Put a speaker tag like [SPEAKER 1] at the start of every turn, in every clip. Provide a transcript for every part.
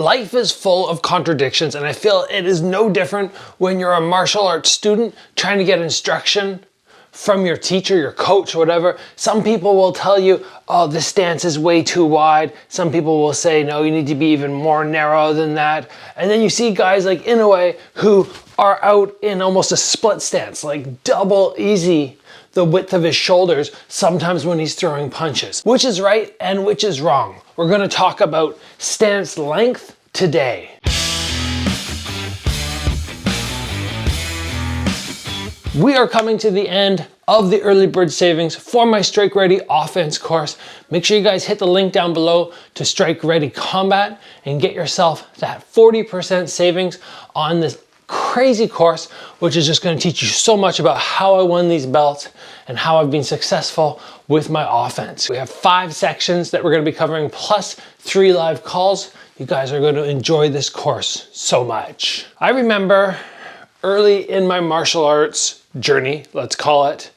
[SPEAKER 1] Life is full of contradictions, and I feel it is no different when you're a martial arts student trying to get instruction from your teacher, your coach, whatever. Some people will tell you, oh, this stance is way too wide. Some people will say, no, you need to be even more narrow than that. And then you see guys like Inoue who are out in almost a split stance, like double easy the width of his shoulders sometimes when he's throwing punches. Which is right and which is wrong? We're gonna talk about stance length today. We are coming to the end of the early bird savings for my Strike Ready offense course. Make sure you guys hit the link down below to Strike Ready Combat and get yourself that 40% savings on this crazy course, which is just going to teach you so much about how I won these belts and how I've been successful with my offense. We have 5 sections that we're going to be covering plus 3 live calls. You guys are going to enjoy this course so much. I remember early in my martial arts journey, let's call it,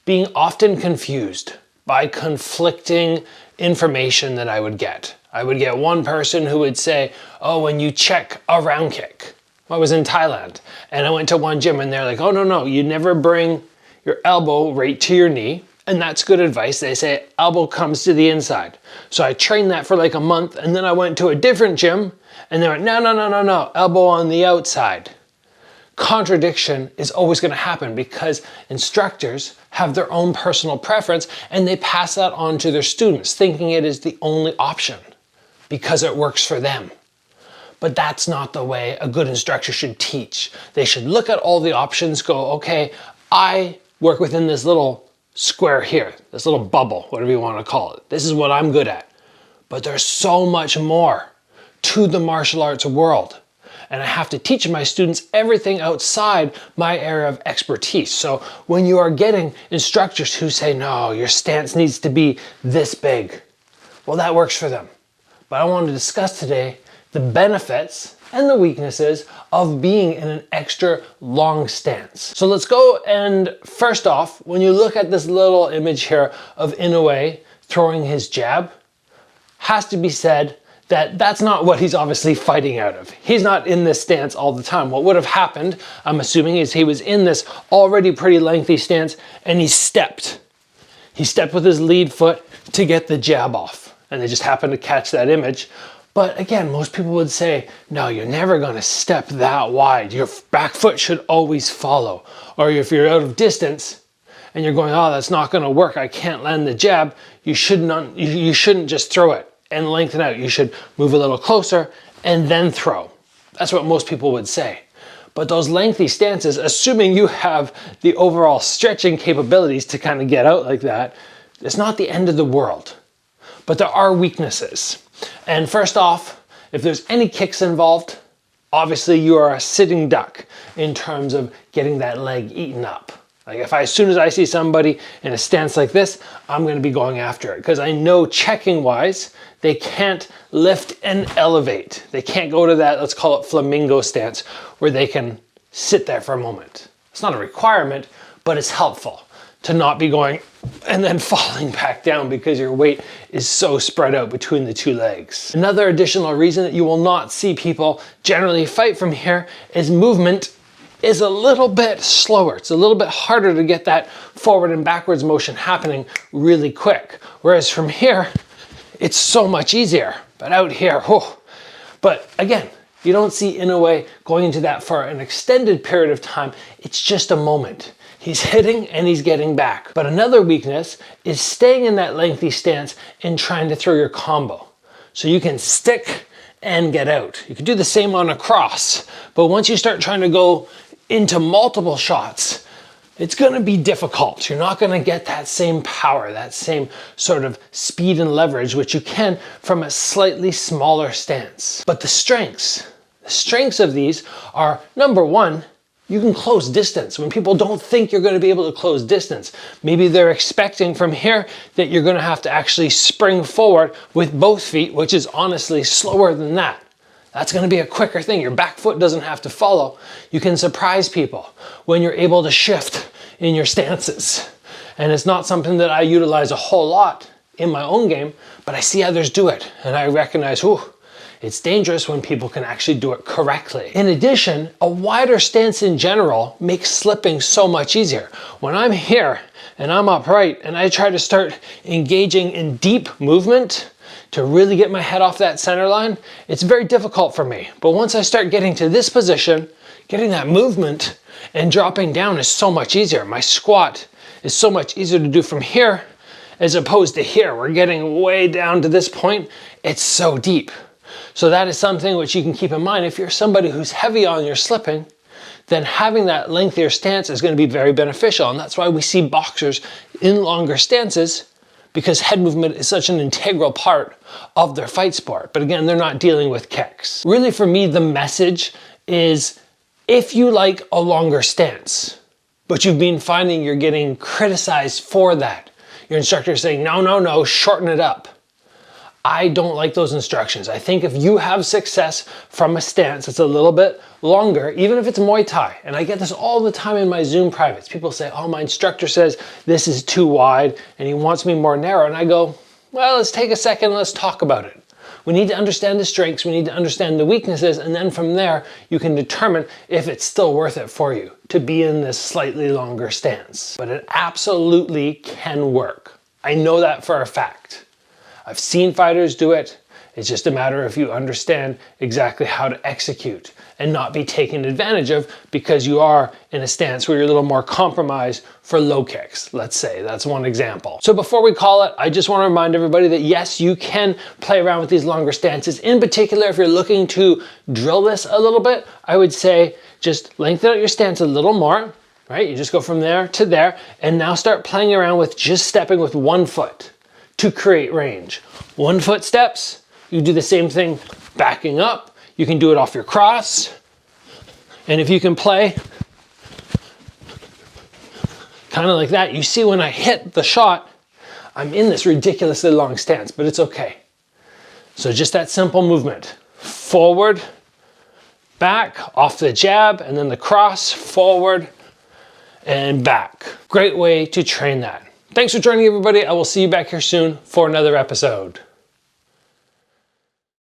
[SPEAKER 1] being often confused by conflicting information that I would get. I would get one person who would say, oh, when you check a round kick. I was in Thailand and I went to one gym and they're like, oh no, you never bring your elbow right to your knee. And that's good advice. They say elbow comes to the inside. So I trained that for like a month and then I went to a different gym and they went, no, elbow on the outside. Contradiction is always going to happen because instructors have their own personal preference and they pass that on to their students thinking it is the only option because it works for them. But that's not the way a good instructor should teach. They should look at all the options, go, okay, I work within this little square here, this little bubble, whatever you want to call it. This is what I'm good at. But there's so much more to the martial arts world. And I have to teach my students everything outside my area of expertise. So when you are getting instructors who say, no, your stance needs to be this big, well, that works for them. But I want to discuss today the benefits and the weaknesses of being in an extra long stance. So let's go, and first off, when you look at this little image here of Inoue throwing his jab, has to be said that that's not what he's obviously fighting out of. He's not in this stance all the time. What would have happened, I'm assuming, is he was in this already pretty lengthy stance and he stepped. He stepped with his lead foot to get the jab off. And they just happened to catch that image. But again, most people would say, no, you're never gonna step that wide. Your back foot should always follow. Or if you're out of distance and you're going, oh, that's not gonna work, I can't land the jab, you shouldn't just throw it and lengthen out. You should move a little closer and then throw. That's what most people would say. But those lengthy stances, assuming you have the overall stretching capabilities to kind of get out like that, it's not the end of the world. But there are weaknesses. And first off, if there's any kicks involved, obviously you are a sitting duck in terms of getting that leg eaten up. Like as soon as I see somebody in a stance like this, I'm going to be going after it because I know checking wise, they can't lift and elevate. They can't go to that, let's call it flamingo stance, where they can sit there for a moment. It's not a requirement, but it's helpful to not be going and then falling back down because your weight is so spread out between the 2 legs. Another additional reason that you will not see people generally fight from here is movement is a little bit slower. It's a little bit harder to get that forward and backwards motion happening really quick. Whereas from here, it's so much easier. But out here, whew. But again, you don't see Inoue going into that for an extended period of time. It's just a moment. He's hitting and he's getting back. But another weakness is staying in that lengthy stance and trying to throw your combo. So you can stick and get out. You can do the same on a cross, but once you start trying to go into multiple shots, it's gonna be difficult. You're not gonna get that same power, that same sort of speed and leverage, which you can from a slightly smaller stance. But the strengths of these are, number one, you can close distance when people don't think you're going to be able to close distance. Maybe they're expecting from here that you're going to have to actually spring forward with both feet, which is honestly slower than that. That's going to be a quicker thing. Your back foot doesn't have to follow. You can surprise people when you're able to shift in your stances. And it's not something that I utilize a whole lot in my own game, but I see others do it. And I recognize, ooh, It's dangerous when people can actually do it correctly. In addition, a wider stance in general makes slipping so much easier. When I'm here and I'm upright and I try to start engaging in deep movement to really get my head off that center line, it's very difficult for me. But once I start getting to this position, getting that movement and dropping down is so much easier. My squat is so much easier to do from here as opposed to here. We're getting way down to this point. It's so deep. So that is something which you can keep in mind. If you're somebody who's heavy on your slipping, then having that lengthier stance is going to be very beneficial. And that's why we see boxers in longer stances, because head movement is such an integral part of their fight sport. But again, they're not dealing with kicks. Really, for me, the message is, if you like a longer stance, but you've been finding you're getting criticized for that, your instructor is saying, no, shorten it up. I don't like those instructions. I think if you have success from a stance that's a little bit longer, even if it's Muay Thai, and I get this all the time in my Zoom privates, people say, oh, my instructor says this is too wide and he wants me more narrow. And I go, well, let's take a second and let's talk about it. We need to understand the strengths, we need to understand the weaknesses, and then from there, you can determine if it's still worth it for you to be in this slightly longer stance. But it absolutely can work. I know that for a fact. I've seen fighters do it. It's just a matter of you understand exactly how to execute and not be taken advantage of because you are in a stance where you're a little more compromised for low kicks, let's say. That's one example. So before we call it, I just want to remind everybody that yes, you can play around with these longer stances. In particular, if you're looking to drill this a little bit, I would say just lengthen out your stance a little more, right? You just go from there to there and now start playing around with just stepping with 1 foot to create range. 1 foot steps. You do the same thing backing up. You can do it off your cross. And if you can play kind of like that, you see when I hit the shot, I'm in this ridiculously long stance, but it's okay. So just that simple movement. Forward, back, off the jab, and then the cross, forward, and back. Great way to train that. Thanks for joining, everybody. I will see you back here soon for another episode.